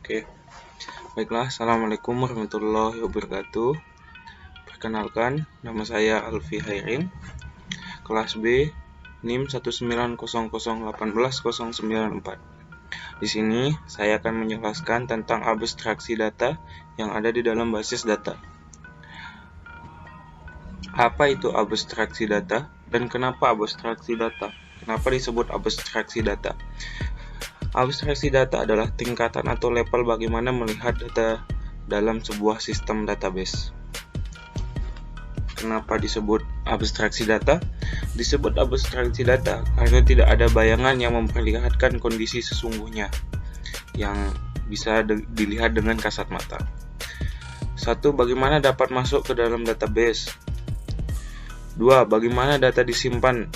Oke, baiklah. Assalamualaikum warahmatullahi wabarakatuh. Perkenalkan, nama saya Alfi Hairin, kelas B, NIM 190018094. Di sini saya akan menjelaskan tentang abstraksi data yang ada di dalam basis data. Apa itu abstraksi data dan kenapa abstraksi data? Kenapa disebut abstraksi data? Abstraksi data adalah tingkatan atau level bagaimana melihat data dalam sebuah sistem database. Kenapa disebut abstraksi data? Disebut abstraksi data karena tidak ada bayangan yang memperlihatkan kondisi sesungguhnya yang bisa dilihat dengan kasat mata. 1. Bagaimana dapat masuk ke dalam database? 2. Bagaimana data disimpan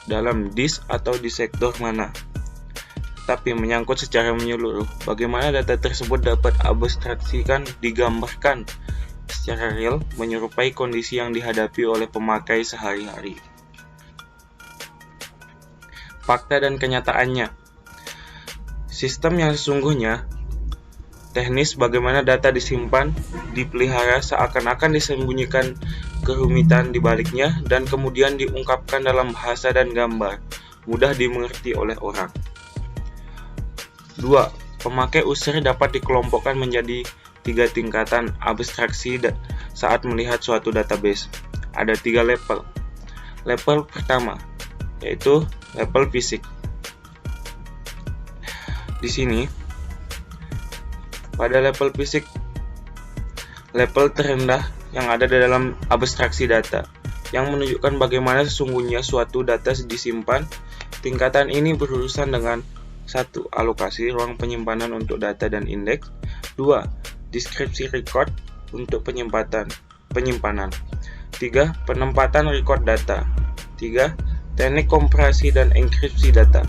dalam disk atau di sektor mana? Tapi menyangkut secara menyeluruh, bagaimana data tersebut dapat abstraksikan digambarkan secara real menyerupai kondisi yang dihadapi oleh pemakai sehari-hari. Fakta dan kenyataannya. Sistem yang sesungguhnya teknis bagaimana data disimpan, dipelihara seakan-akan disembunyikan kerumitan di baliknya dan kemudian diungkapkan dalam bahasa dan gambar, mudah dimengerti oleh orang. 2. Pemakai user dapat dikelompokkan menjadi 3 tingkatan abstraksi saat melihat suatu database. Ada 3 level. Level pertama yaitu level fisik. Di sini pada level fisik, level terendah yang ada di dalam abstraksi data yang menunjukkan bagaimana sesungguhnya suatu data disimpan. Tingkatan ini berurusan dengan 1. Alokasi ruang penyimpanan untuk data dan indeks. 2. Deskripsi record untuk penyimpanan. 3. Penempatan record data. 3. Teknik kompresi dan enkripsi data.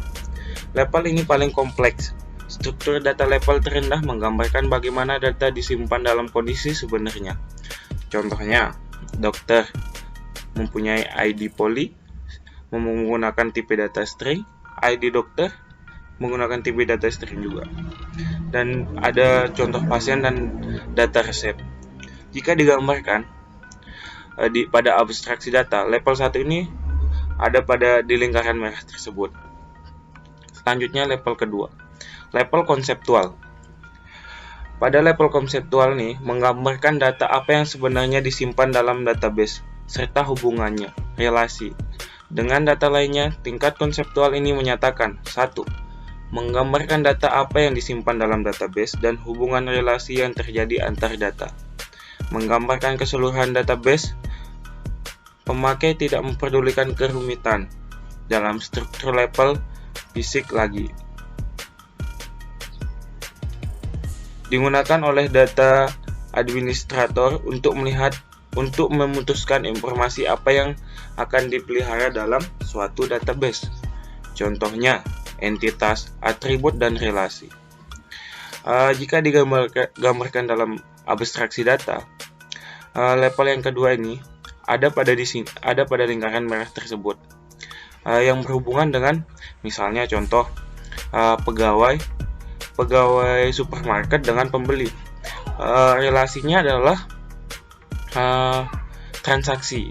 Level ini paling kompleks. Struktur data level terendah menggambarkan bagaimana data disimpan dalam kondisi sebenarnya. Contohnya, dokter mempunyai ID poli, menggunakan tipe data string, ID dokter menggunakan tipe data string juga. Dan ada contoh pasien dan data resep. Jika digambarkan pada abstraksi data, level 1 ini ada di lingkaran merah tersebut. Selanjutnya level kedua, level konseptual. Pada level konseptual ini menggambarkan data apa yang sebenarnya disimpan dalam database serta hubungannya, relasi dengan data lainnya. Tingkat konseptual ini menyatakan 1. Menggambarkan data apa yang disimpan dalam database dan hubungan relasi yang terjadi antar data. Menggambarkan keseluruhan database, pemakai tidak memperdulikan kerumitan dalam struktur level fisik lagi. Digunakan oleh data administrator untuk memutuskan informasi apa yang akan dipelihara dalam suatu database. Contohnya, entitas, atribut, dan relasi. Jika digambarkan dalam abstraksi data, level yang kedua ini ada pada lingkaran merah tersebut, yang berhubungan dengan misalnya contoh pegawai supermarket dengan pembeli. Relasinya adalah transaksi.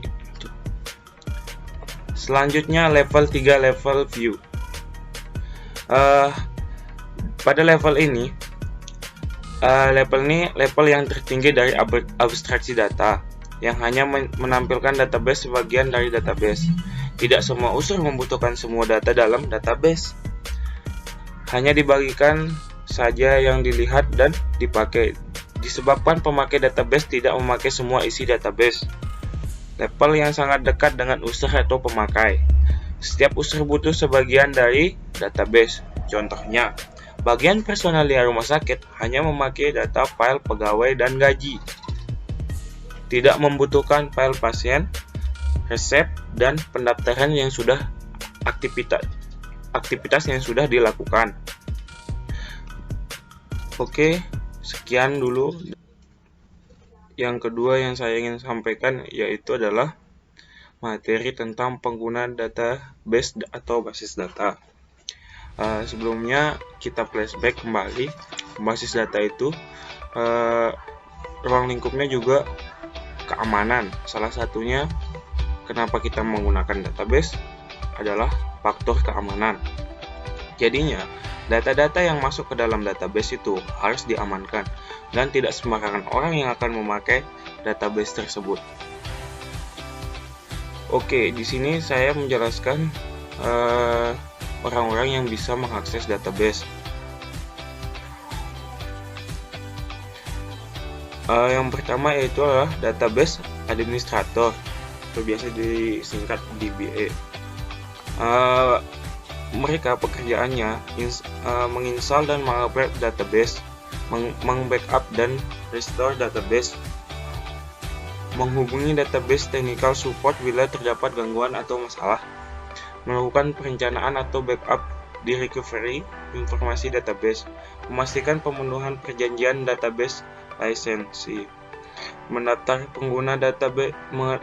Selanjutnya level 3, level view. Pada level ini, level yang tertinggi dari abstraksi data yang hanya menampilkan database sebagian dari database. Tidak semua unsur membutuhkan semua data dalam database. Hanya dibagikan saja yang dilihat dan dipakai. Disebabkan pemakai database tidak memakai semua isi database. Level yang sangat dekat dengan user atau pemakai. Setiap user butuh sebagian dari database. Contohnya, bagian personalia rumah sakit hanya memakai data file pegawai dan gaji. Tidak membutuhkan file pasien, resep, dan pendaftaran yang sudah aktivitas yang sudah dilakukan. Oke, sekian dulu. Yang kedua yang saya ingin sampaikan yaitu adalah materi tentang penggunaan database atau basis data. Sebelumnya kita flashback kembali basis data itu ruang lingkupnya juga keamanan. Salah satunya kenapa kita menggunakan database adalah faktor keamanan. Jadinya, data-data yang masuk ke dalam database itu harus diamankan dan tidak sembarangan orang yang akan memakai database tersebut. Oke, di sini saya menjelaskan orang-orang yang bisa mengakses database. Yang pertama yaitu adalah database administrator, atau biasa disingkat DBA. Mereka pekerjaannya menginstal dan mengupgrade database, meng-backup dan restore database, menghubungi database technical support bila terdapat gangguan atau masalah, melakukan perencanaan atau backup di recovery informasi database, memastikan pemenuhan perjanjian database lisensi, mendaftar pengguna database,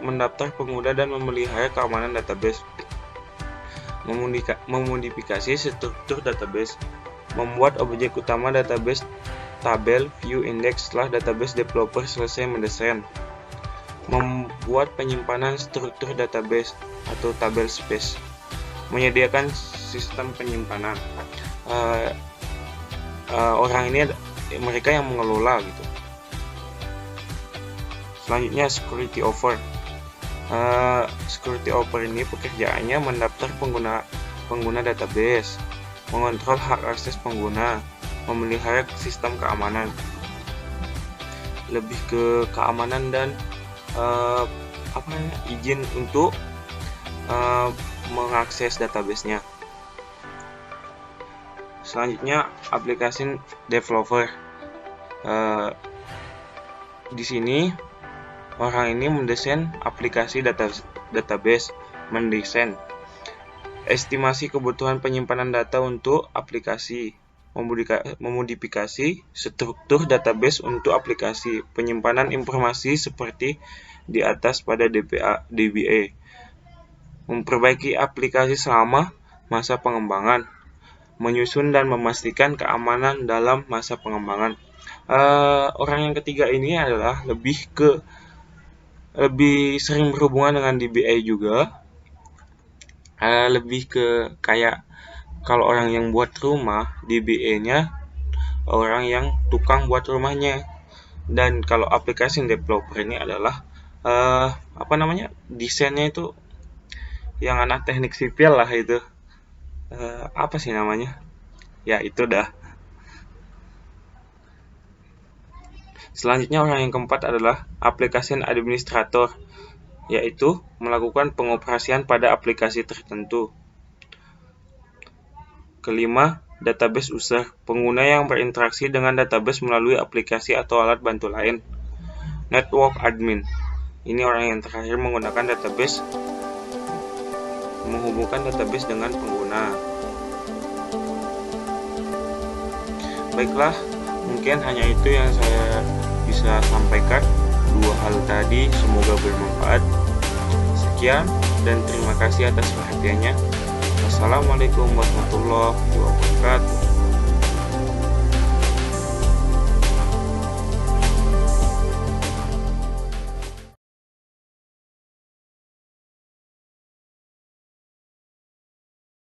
mendaftar pengguna dan memelihara keamanan database, memodifikasi struktur database, membuat objek utama database, tabel, view, index setelah database developer selesai mendesain, membuat penyimpanan struktur database atau tabel space, menyediakan sistem penyimpanan. Orang ini mereka yang mengelola gitu. Selanjutnya security offer. Security offer ini pekerjaannya mendaftar pengguna database, mengontrol hak akses pengguna, memelihara sistem keamanan. Lebih ke keamanan dan izin untuk mengakses database-nya. Selanjutnya application developer. Di sini orang ini mendesain aplikasi database, mendesain estimasi kebutuhan penyimpanan data untuk aplikasi, memodifikasi struktur database untuk aplikasi, penyimpanan informasi seperti di atas pada DBA, memperbaiki aplikasi selama masa pengembangan, menyusun dan memastikan keamanan dalam masa pengembangan. Orang yang ketiga ini adalah lebih sering berhubungan dengan DBA juga, lebih ke kayak kalau orang yang buat rumah, DBA-nya orang yang tukang buat rumahnya, dan kalau application developer ini adalah desainnya itu yang anak teknik sipil lah itu, apa sih namanya? Ya itu dah. Selanjutnya orang yang keempat adalah application administrator, yaitu melakukan pengoperasian pada aplikasi tertentu. Kelima, database user, pengguna yang berinteraksi dengan database melalui aplikasi atau alat bantu lain. Network admin, ini orang yang terakhir menggunakan database, menghubungkan database dengan pengguna. Baiklah, mungkin hanya itu yang saya bisa sampaikan. Dua hal tadi semoga bermanfaat. Sekian dan terima kasih atas perhatiannya. Wassalamualaikum warahmatullahi wabarakatuh.